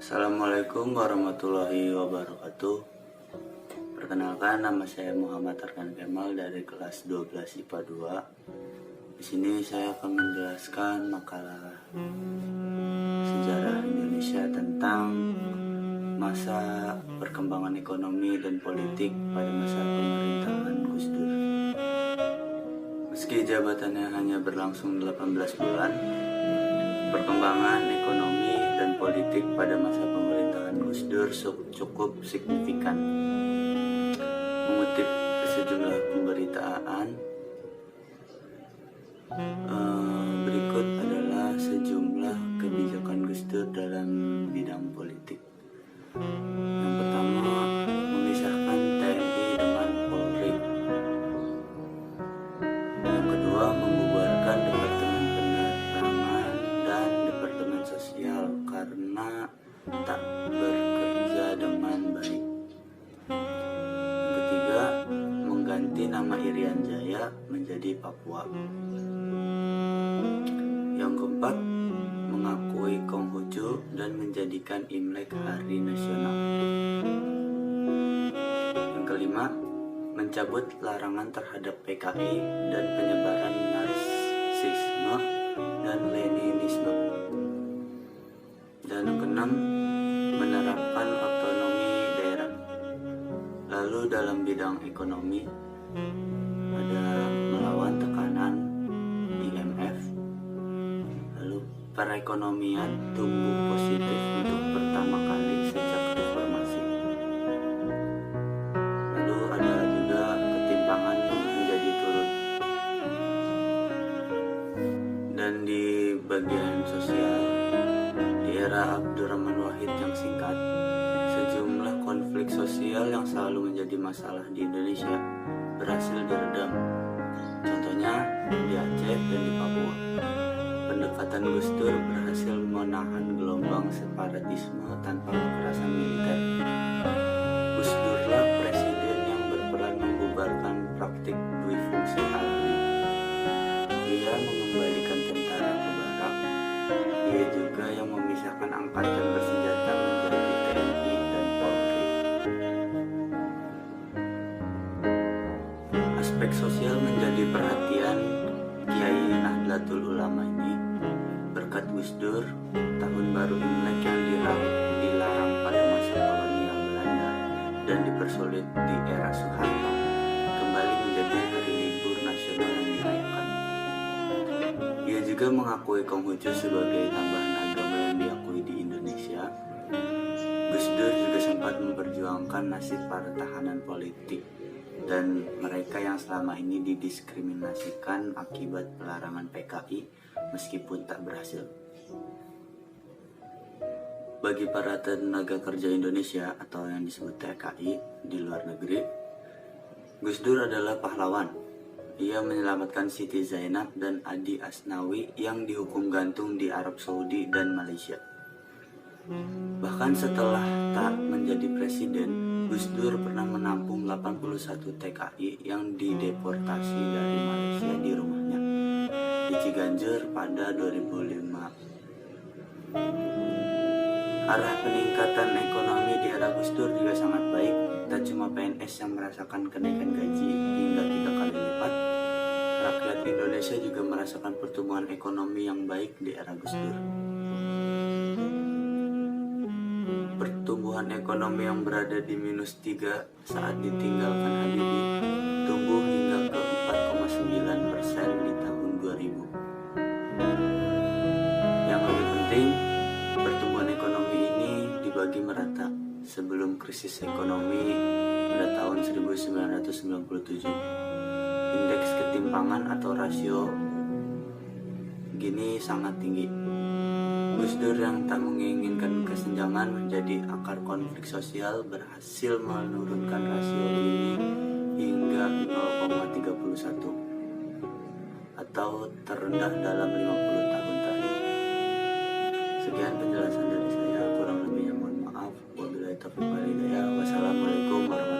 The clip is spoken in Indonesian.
Assalamualaikum warahmatullahi wabarakatuh. Perkenalkan, nama saya Muhammad Arkan Kemal dari kelas 12 IPA 2. Di sini saya akan menjelaskan makalah sejarah Indonesia tentang masa perkembangan ekonomi dan politik pada masa pemerintahan Gus Dur. Meski jabatannya hanya berlangsung 18 bulan, perkembangan ekonomi dan politik pada masa pemerintahan Gus Dur cukup signifikan. Mengutip sejumlah pemberitaan, berikut adalah sejumlah kebijakan Gus Dur dalam bidang politik. Yang pertama, memisahkan TNI dengan Polri. Yang kedua, membubarkan Departemen Penerangan dan Departemen Sosial karena tak bekerja dengan baik. Yang ketiga, mengganti nama Irian Jaya menjadi Papua. Yang keempat, mengakui Konghucu dan menjadikan Imlek hari nasional. Yang kelima, mencabut larangan terhadap PKI dan penyebaran Marxisme dan Leninisme. Dan yang keenam, menerapkan otonomi daerah. Lalu dalam bidang ekonomi, ada melawan tekanan IMF. Lalu perekonomian tumbuh positif untuk pertama kali sejak reformasi. Lalu ada juga ketimpangan menjadi turun. Dan di bagian sosial, di era Abdurrahman Wahid yang singkat, sejumlah konflik sosial yang selalu menjadi masalah di Indonesia berhasil diredam. Contohnya di Aceh dan di Papua. Pendekatan Gus Dur berhasil menahan gelombang separatisme tanpa kekerasan militer. Gus Durlah presiden yang berperan membubarkan praktik dui fungsi ABRI. Dia mengembalikan tentara ke barak. Dia juga yang memisahkan angkatan bersenjata menjadi TNI dan Polri. Aspek sosial menjadi perhatian Kiai Nahdlatul Ulama ini. Berkat Gus Dur, tahun baru Imlek yang dilarang pada masa kolonial Belanda dan dipersulit di era Soeharto kembali menjadi hari libur nasional yang dirayakan. Ia juga mengakui Konghucu sebagai tambahan agama yang diakui di Indonesia. Gus Dur juga sempat memperjuangkan nasib para tahanan politik dan mereka yang selama ini didiskriminasikan akibat pelarangan PKI meskipun tak berhasil. Bagi para tenaga kerja Indonesia atau yang disebut TKI di luar negeri, Gus Dur adalah pahlawan. Ia menyelamatkan Siti Zainab dan Adi Asnawi yang dihukum gantung di Arab Saudi dan Malaysia. Bahkan setelah tak menjadi presiden, Gus Dur pernah menampung 81 TKI yang dideportasi dari Malaysia di rumahnya di Ciganjur pada 2005. Arah peningkatan ekonomi di era Gus Dur juga sangat baik. Tak cuma PNS yang merasakan kenaikan gaji hingga 3 kali lipat, rakyat Indonesia juga merasakan pertumbuhan ekonomi yang baik di era Gus Dur. Pertumbuhan ekonomi yang berada di -3 saat ditinggalkan Habibie tumbuh hingga ke 4,9% di tahun 2000. Yang lebih penting, pertumbuhan ekonomi ini dibagi merata sebelum krisis ekonomi pada tahun 1997. Indeks ketimpangan atau rasio gini sangat tinggi. Gus Dur yang tak menginginkan kesenjangan menjadi akar konflik sosial berhasil menurunkan rasio ini hingga 0,31 atau terendah dalam 50 tahun terakhir. Sekian penjelasan dari saya, kurang lebihnya mohon maaf. Wabillahi taufiq wal hidayah. Wassalamualaikum warahmatullahi wabarakatuh.